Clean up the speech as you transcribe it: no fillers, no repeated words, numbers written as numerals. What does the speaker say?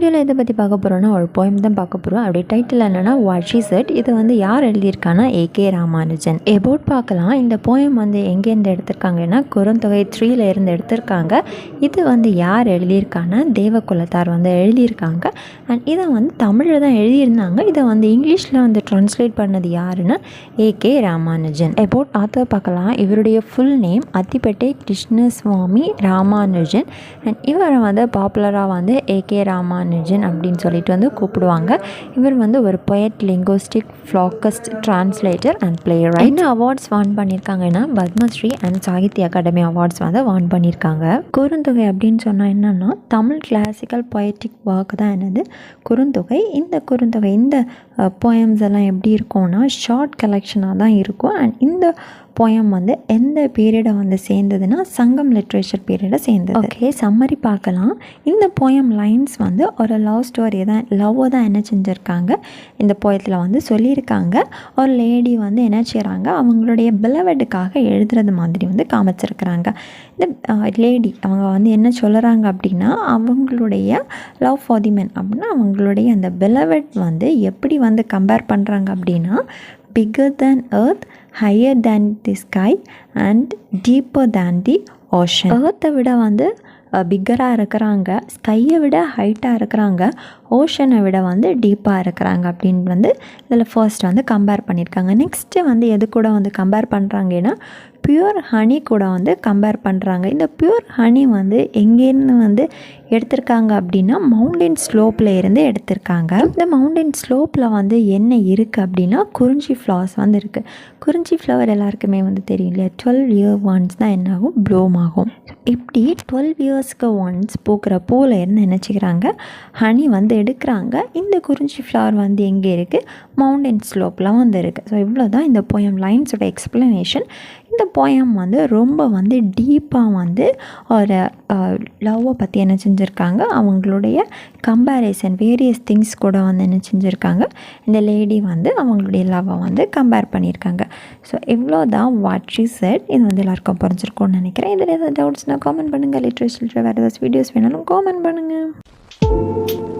வீடியோவில் எதை பற்றி பார்க்க போகிறோன்னா ஒரு போயம் தான் பார்க்க போகிறோம். அப்படி டைட்டில் என்னென்னா வாட் ஷி செட். இது வந்து யார் எழுதியிருக்காங்கன்னா ஏகே ராமானுஜன். எபோட் பார்க்கலாம். இந்த போயம் வந்து எங்கேருந்து எடுத்திருக்காங்கன்னா குறுந்தொகை 3ல் இருந்து எடுத்திருக்காங்க. இது வந்து யார் எழுதியிருக்காங்கன்னா தேவகுலத்தார் வந்து எழுதியிருக்காங்க. அண்ட் இதை வந்து தமிழில் தான் எழுதியிருந்தாங்க. இதை வந்து இங்கிலீஷில் வந்து ட்ரான்ஸ்லேட் பண்ணது யாருன்னா ஏகே ராமானுஜன். எபோட் ஆத்தர் பார்க்கலாம். இவருடைய full name Attipate Krishnaswami Ramanujan. And இவரை வந்து பாப்புலராக வந்து ஏகே ராமானுஜன் அப்படின்னு சொல்லிட்டு வந்து கூப்பிடுவாங்க. இவர் வந்து ஒரு poet, linguistic, folklorist, translator and playwright. என்ன அவார்ட்ஸ் வான் பண்ணியிருக்காங்கன்னா பத்மஸ்ரீ அண்ட் சாகித்ய அகாடமி அவார்ட்ஸ் வந்து வான் பண்ணியிருக்காங்க. குறுந்தொகை அப்படின்னு சொன்னால் என்னென்னா தமிழ் கிளாசிக்கல் பொயட்டிக் ஒர்க் தான் என்னது குறுந்தொகை. இந்த குறுந்தொகை இந்த போயம்ஸ் எல்லாம் எப்படி இருக்கும்னா ஷார்ட் கலெக்ஷனாக தான் இருக்கும். அண்ட் இந்த போயம் வந்து எந்த பீரியடை வந்து சேர்ந்ததுன்னா சங்கம் லிட்ரேச்சர் பீரியடை சேர்ந்தது. ஓகே, சம்மரி பார்க்கலாம். இந்த போயம் லைன்ஸ் வந்து ஒரு லவ் ஸ்டோரி தான், லவ்வை தான் என்ன செஞ்சுருக்காங்க இந்த போயத்தில் வந்து சொல்லியிருக்காங்க. ஒரு லேடி வந்து என்ன செய்கிறாங்க, அவங்களுடைய பிலவெட்டுக்காக எழுதுறது மாதிரி வந்து காமிச்சிருக்கிறாங்க. இந்த லேடி அவங்க வந்து என்ன சொல்கிறாங்க அப்படின்னா அவங்களுடைய லவ் ஃபார் தி மென் அப்படின்னா அவங்களுடைய அந்த பிலவெட் வந்து எப்படி வந்து கம்பேர் பண்ணுறாங்க அப்படின்னா bigger than earth, higher than the sky and deeper than the ocean. earth விட வந்து பிக்கராக இருக்கிறாங்க, ஸ்கையை விட ஹைட்டாக இருக்கிறாங்க, ஓஷனை விட வந்து டீப்பாக இருக்கிறாங்க அப்படின்னு வந்து இதில் ஃபர்ஸ்ட் வந்து கம்பேர் பண்ணியிருக்காங்க. நெக்ஸ்ட்டு வந்து எது கூட வந்து கம்பேர் பண்ணுறாங்கன்னா பியூர் ஹனி கூட வந்து கம்பேர் பண்ணுறாங்க. இந்த பியூர் ஹனி வந்து எங்கேருந்து வந்து எடுத்திருக்காங்க அப்படின்னா மவுண்டன் ஸ்லோப்பில் இருந்து எடுத்திருக்காங்க. இந்த மவுண்டன் ஸ்லோப்பில் வந்து என்ன இருக்குது அப்படின்னா குறிஞ்சி ஃப்ளவர்ஸ் வந்து இருக்குது. குறிஞ்சி ஃப்ளவர் எல்லாருக்குமே வந்து தெரியும் இல்லையா, 12 years ஒன்ஸ் தான் என்ன ஆகும், ப்ளூம் ஆகும். இப்படி 12 yearsக்கு ஒன்ஸ் பூக்கிற பூவில் இருந்து நினச்சிக்கிறாங்க ஹனி வந்து எடுக்கிறாங்க. இந்த குறிஞ்சி ஃப்ளவர் வந்து எங்கே இருக்குது, மவுண்டன் ஸ்லோப்பில் வந்து இருக்குது. ஸோ இவ்வளோ தான் இந்த போயம் லைன்ஸோட எக்ஸ்ப்ளனேஷன். இந்த போயம் வந்து ரொம்ப வந்து டீப்பாக வந்து ஒரு லவ்வை பற்றி என்ன செஞ்சுருக்காங்க, அவங்களுடைய கம்பேரிசன் வேரியஸ் திங்ஸ் கூட வந்து என்ன செஞ்சுருக்காங்க, இந்த லேடி வந்து அவங்களுடைய லவ்வை வந்து கம்பேர் பண்ணியிருக்காங்க. ஸோ இவ்வளோ தான் வாட் ஷி செட். இது வந்து எல்லாருக்கும் புரிஞ்சிருக்கும்னு நினைக்கிறேன். இதில் ஏதாவது டவுட்ஸ்னால் காமெண்ட் பண்ணுங்கள். லிட்ரேச்சர் வேறு ஏதாச்சும் வீடியோஸ் வேணாலும் காமெண்ட் பண்ணுங்கள்.